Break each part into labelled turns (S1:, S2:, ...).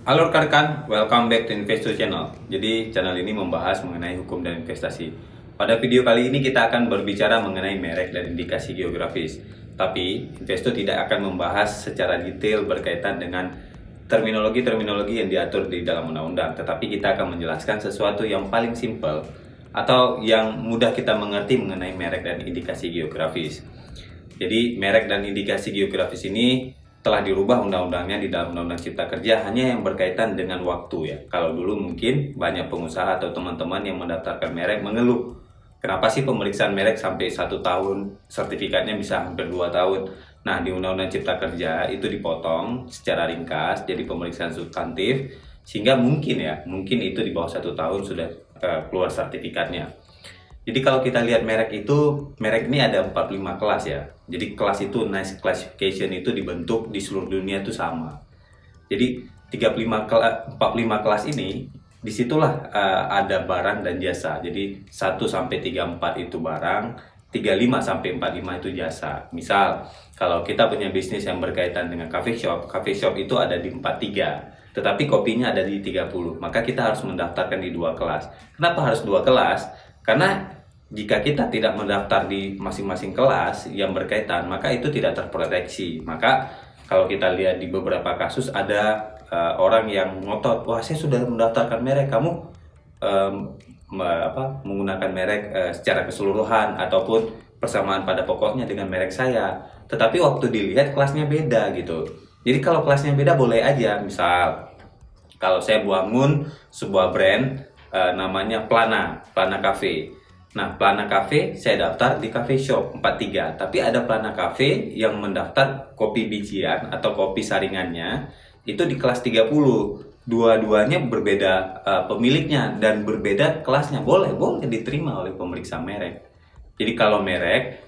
S1: Halo rekan-rekan, welcome back to Investor Channel. Jadi channel ini membahas mengenai hukum dan investasi. Pada video kali ini kita akan berbicara mengenai merek dan indikasi geografis. Tapi investor tidak akan membahas secara detail berkaitan dengan terminologi-terminologi yang diatur di dalam undang-undang. Tetapi kita akan menjelaskan sesuatu yang paling simpel atau yang mudah kita mengerti mengenai merek dan indikasi geografis. Jadi merek dan indikasi geografis ini telah dirubah undang-undangnya di dalam Undang-Undang Cipta Kerja hanya yang berkaitan dengan waktu ya. Kalau dulu mungkin banyak pengusaha atau teman-teman yang mendaftarkan merek mengeluh, kenapa sih pemeriksaan merek sampai 1 tahun, sertifikatnya bisa hampir 2 tahun. Nah, di Undang-Undang Cipta Kerja itu dipotong secara ringkas jadi pemeriksaan substantif, sehingga mungkin itu di bawah 1 tahun sudah keluar sertifikatnya. Jadi kalau kita lihat merek ini ada 45 kelas ya. Jadi kelas itu nice classification itu dibentuk di seluruh dunia itu sama. Jadi 45 kelas ini disitulah ada barang dan jasa. Jadi 1 sampai 34 itu barang, 35 sampai 45 itu jasa. Misal kalau kita punya bisnis yang berkaitan dengan coffee shop itu ada di 43. Tetapi kopinya ada di 30. Maka kita harus mendaftarkan di 2 kelas. Kenapa harus 2 kelas? Karena jika kita tidak mendaftar di masing-masing kelas yang berkaitan, maka itu tidak terproteksi. Maka kalau kita lihat di beberapa kasus ada orang yang ngotot, wah saya sudah mendaftarkan merek, kamu menggunakan merek secara keseluruhan ataupun persamaan pada pokoknya dengan merek saya. Tetapi waktu dilihat kelasnya beda gitu. Jadi kalau kelasnya beda boleh aja. Misal kalau saya bangun sebuah brand namanya Plana Cafe. Nah, Plana Cafe saya daftar di Cafe Shop 43, tapi ada Plana Cafe yang mendaftar kopi bijian atau kopi saringannya itu di kelas 30. Dua-duanya berbeda pemiliknya dan berbeda kelasnya. Boleh diterima oleh pemeriksa merek. Jadi kalau merek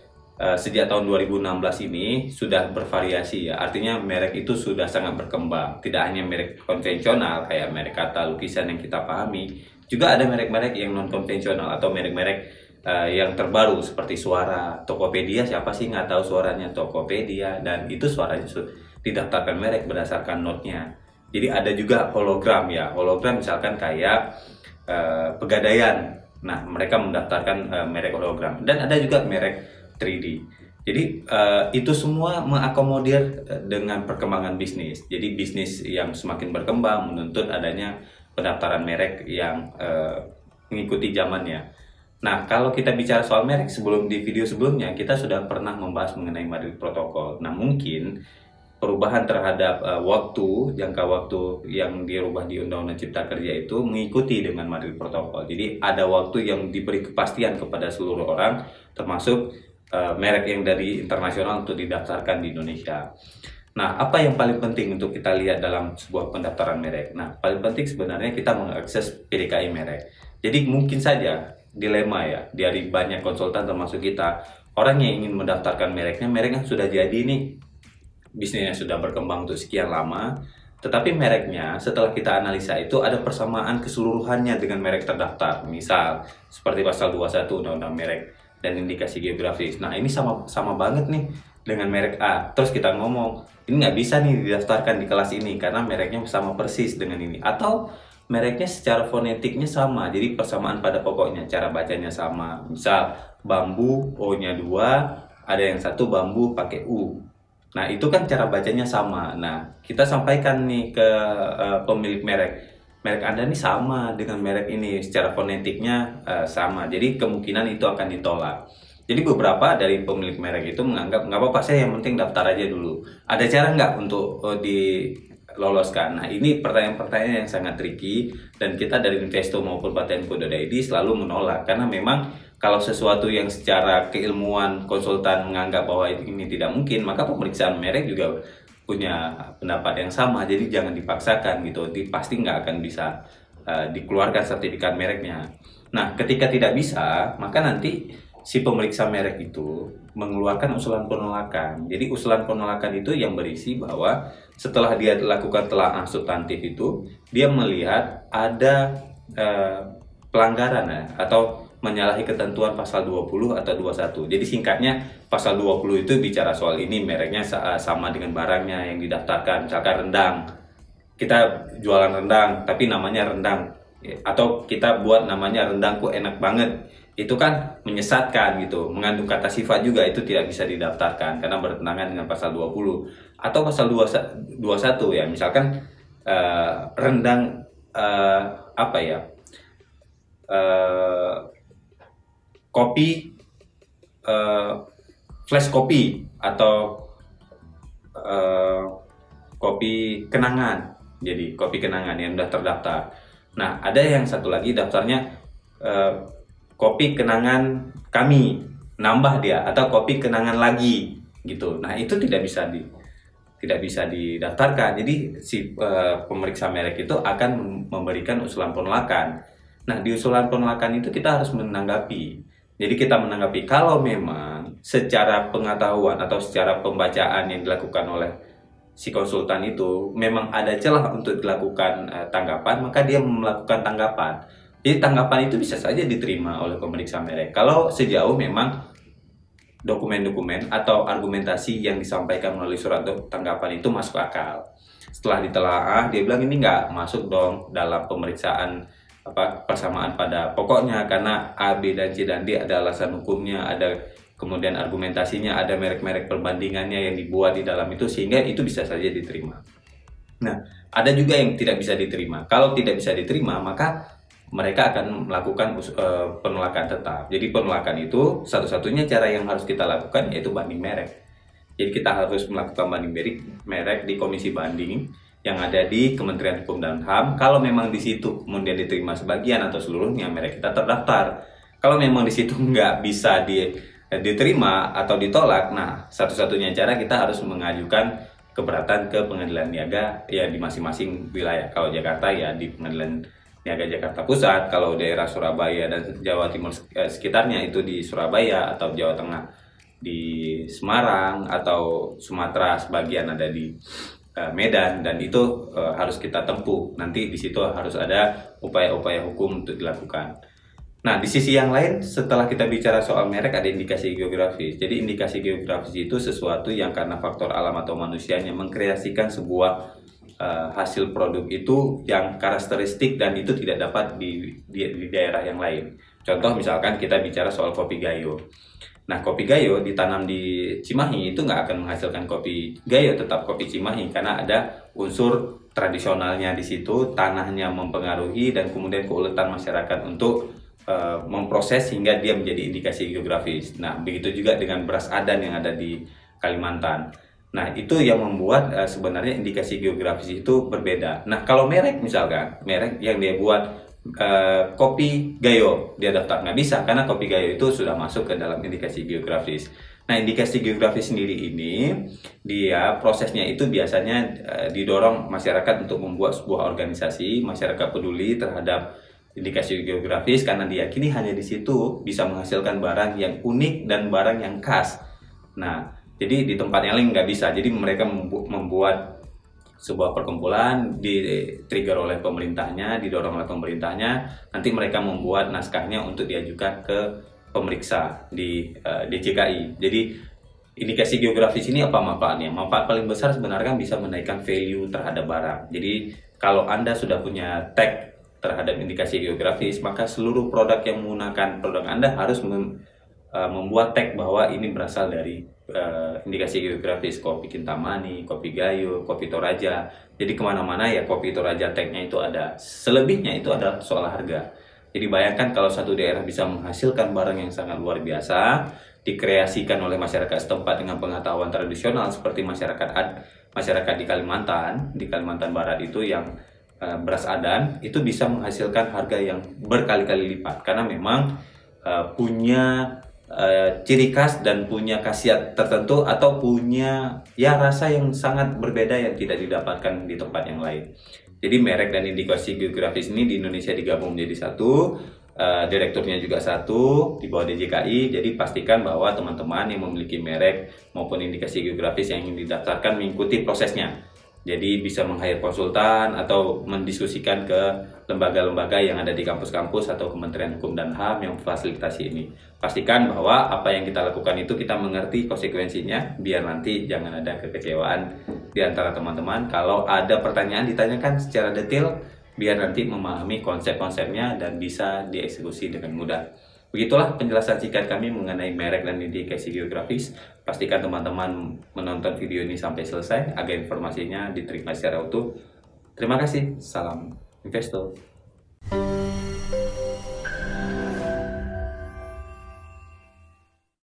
S1: sejak tahun 2016 ini sudah bervariasi ya. Artinya merek itu sudah sangat berkembang. Tidak hanya merek konvensional kayak merek kata lukisan yang kita pahami, juga ada merek-merek yang non konvensional atau merek-merek yang terbaru seperti Suara, Tokopedia. Siapa sih nggak tahu suaranya Tokopedia, dan itu suaranya didaftarkan merek berdasarkan notnya. Jadi ada juga hologram ya. Hologram misalkan kayak Pegadaian. Nah, mereka mendaftarkan merek hologram, dan ada juga merek 3D. Jadi itu semua mengakomodir dengan perkembangan bisnis. Jadi bisnis yang semakin berkembang menuntut adanya pendaftaran merek yang mengikuti zamannya. Nah, kalau kita bicara soal merek, di video sebelumnya kita sudah pernah membahas mengenai Madrid Protokol. Nah, mungkin perubahan terhadap jangka waktu yang dirubah di Undang-Undang Cipta Kerja itu mengikuti dengan Madrid Protokol. Jadi ada waktu yang diberi kepastian kepada seluruh orang, termasuk merek yang dari internasional untuk didaftarkan di Indonesia. Nah, apa yang paling penting untuk kita lihat dalam sebuah pendaftaran merek? Nah, paling penting sebenarnya kita mengakses PDKI merek. Jadi mungkin saja dilema ya dari banyak konsultan termasuk kita, orang yang ingin mendaftarkan mereknya sudah jadi nih, bisnisnya sudah berkembang untuk sekian lama, tetapi mereknya setelah kita analisa itu ada persamaan keseluruhannya dengan merek terdaftar. Misal seperti pasal 21 Undang-Undang Merek dan Indikasi Geografis. Nah, ini sama banget nih dengan merek A. Terus kita ngomong, ini nggak bisa nih didaftarkan di kelas ini karena mereknya sama persis dengan ini. Atau mereknya secara fonetiknya sama, jadi persamaan pada pokoknya, cara bacanya sama. Misal bambu O-nya 2, ada yang satu bambu pakai U. Nah, itu kan cara bacanya sama. Nah, kita sampaikan nih ke pemilik merek Anda nih sama dengan merek ini, secara fonetiknya sama. Jadi kemungkinan itu akan ditolak. Jadi beberapa dari pemilik merek itu menganggap nggak apa-apa, saya yang penting daftar aja dulu. Ada cara nggak untuk diloloskan? Nah, ini pertanyaan-pertanyaan yang sangat tricky, dan kita dari Investo maupun Patenku.id selalu menolak, karena memang kalau sesuatu yang secara keilmuan konsultan menganggap bahwa ini tidak mungkin, maka pemeriksaan merek juga punya pendapat yang sama. Jadi jangan dipaksakan gitu, pasti nggak akan bisa dikeluarkan sertifikat mereknya. Nah, ketika tidak bisa, maka nanti si pemeriksa merek itu mengeluarkan usulan penolakan. Jadi usulan penolakan itu yang berisi bahwa setelah dia lakukan telaah substantif itu, dia melihat ada pelanggaran atau menyalahi ketentuan pasal 20 atau 21. Jadi singkatnya pasal 20 itu bicara soal ini mereknya sama dengan barangnya yang didaftarkan, misalkan rendang. kita jualan rendang tapi namanya rendang, atau kita buat namanya rendangku enak banget, itu kan menyesatkan gitu, mengandung kata sifat juga, itu tidak bisa didaftarkan karena bertentangan dengan pasal 20 atau pasal 21 ya. Misalkan rendang apa ya, kopi, flash kopi atau kopi kenangan, jadi kopi kenangan yang sudah terdaftar. Nah, ada yang satu lagi daftarnya kopi kenangan kami, nambah dia, atau kopi kenangan lagi gitu. Nah, itu tidak bisa didaftarkan. Jadi si pemeriksa merek itu akan memberikan usulan penolakan. Nah, di usulan penolakan itu kita harus menanggapi. Jadi kita menanggapi kalau memang secara pengetahuan atau secara pembacaan yang dilakukan oleh si konsultan itu memang ada celah untuk dilakukan tanggapan, maka dia melakukan tanggapan. Jadi tanggapan itu bisa saja diterima oleh pemeriksa merek kalau sejauh memang dokumen-dokumen atau argumentasi yang disampaikan melalui surat tanggapan itu masuk akal. Setelah ditelaah, dia bilang ini nggak masuk dong dalam pemeriksaan persamaan pada pokoknya karena A, B, dan C dan D ada alasan hukumnya, ada kemudian argumentasinya, ada merek-merek perbandingannya yang dibuat di dalam itu, sehingga itu bisa saja diterima. Nah, ada juga yang tidak bisa diterima. Kalau tidak bisa diterima, maka mereka akan melakukan penolakan tetap. Jadi penolakan itu satu-satunya cara yang harus kita lakukan yaitu banding merek. Jadi kita harus melakukan banding merek di komisi banding yang ada di Kementerian Hukum dan HAM. Kalau memang di situ kemudian diterima sebagian atau seluruhnya, merek kita terdaftar. Kalau memang di situ nggak bisa diterima atau ditolak, nah satu-satunya cara kita harus mengajukan keberatan ke pengadilan niaga ya di masing-masing wilayah. Kalau Jakarta ya di pengadilan niaga Jakarta Pusat, kalau daerah Surabaya dan Jawa Timur sekitarnya itu di Surabaya, atau Jawa Tengah di Semarang, atau Sumatera sebagian ada di Medan, dan itu harus kita tempuh. Nanti di situ harus ada upaya-upaya hukum untuk dilakukan. Nah, di sisi yang lain, setelah kita bicara soal merek, ada indikasi geografis. Jadi indikasi geografis itu sesuatu yang karena faktor alam atau manusianya mengkreasikan sebuah hasil produk itu yang karakteristik dan itu tidak dapat di daerah yang lain. Contoh misalkan kita bicara soal kopi Gayo. Nah, kopi Gayo ditanam di Cimahi itu nggak akan menghasilkan kopi Gayo, tetap kopi Cimahi karena ada unsur tradisionalnya di situ, tanahnya mempengaruhi, dan kemudian keuletan masyarakat untuk memproses hingga dia menjadi indikasi geografis. Nah, begitu juga dengan beras adan yang ada di Kalimantan. Nah, itu yang membuat sebenarnya indikasi geografis itu berbeda. Nah, kalau merek misalkan, merek yang dia buat kopi Gayo, dia daftar nggak bisa karena kopi Gayo itu sudah masuk ke dalam indikasi geografis. Nah, indikasi geografis sendiri ini, dia prosesnya itu biasanya didorong masyarakat untuk membuat sebuah organisasi, masyarakat peduli terhadap indikasi geografis karena diyakini hanya di situ bisa menghasilkan barang yang unik dan barang yang khas. Nah, jadi di tempat yang lain nggak bisa. Jadi mereka membuat sebuah perkumpulan, di-trigger oleh pemerintahnya, didorong oleh pemerintahnya. Nanti mereka membuat naskahnya untuk diajukan ke pemeriksa di DJKI. Jadi indikasi geografis ini apa manfaatnya? Manfaat paling besar sebenarnya bisa menaikkan value terhadap barang. Jadi kalau Anda sudah punya tag terhadap indikasi geografis, maka seluruh produk yang menggunakan produk Anda harus membuat tag bahwa ini berasal dari indikasi geografis. Kopi Kintamani, kopi Gayo, kopi Toraja. Jadi kemana-mana ya kopi Toraja tagnya itu ada. Selebihnya itu adalah soal harga. Jadi bayangkan kalau satu daerah bisa menghasilkan barang yang sangat luar biasa, dikreasikan oleh masyarakat setempat dengan pengetahuan tradisional seperti masyarakat di Kalimantan Barat itu yang beras adan itu bisa menghasilkan harga yang berkali-kali lipat karena memang punya ciri khas dan punya khasiat tertentu atau punya ya rasa yang sangat berbeda yang tidak didapatkan di tempat yang lain. Jadi merek dan indikasi geografis ini di Indonesia digabung menjadi satu, direkturnya juga satu di bawah DJKI. Jadi pastikan bahwa teman-teman yang memiliki merek maupun indikasi geografis yang ingin didaftarkan mengikuti prosesnya. Jadi bisa meng-hire konsultan atau mendiskusikan ke lembaga-lembaga yang ada di kampus-kampus atau Kementerian Hukum dan HAM yang memfasilitasi ini. Pastikan bahwa apa yang kita lakukan itu kita mengerti konsekuensinya biar nanti jangan ada kekecewaan di antara teman-teman. Kalau ada pertanyaan ditanyakan secara detail biar nanti memahami konsep-konsepnya dan bisa dieksekusi dengan mudah. Begitulah penjelasan singkat kami mengenai merek dan indikasi geografis. Pastikan teman-teman menonton video ini sampai selesai agar informasinya diterima secara utuh. Terima kasih. Salam investor.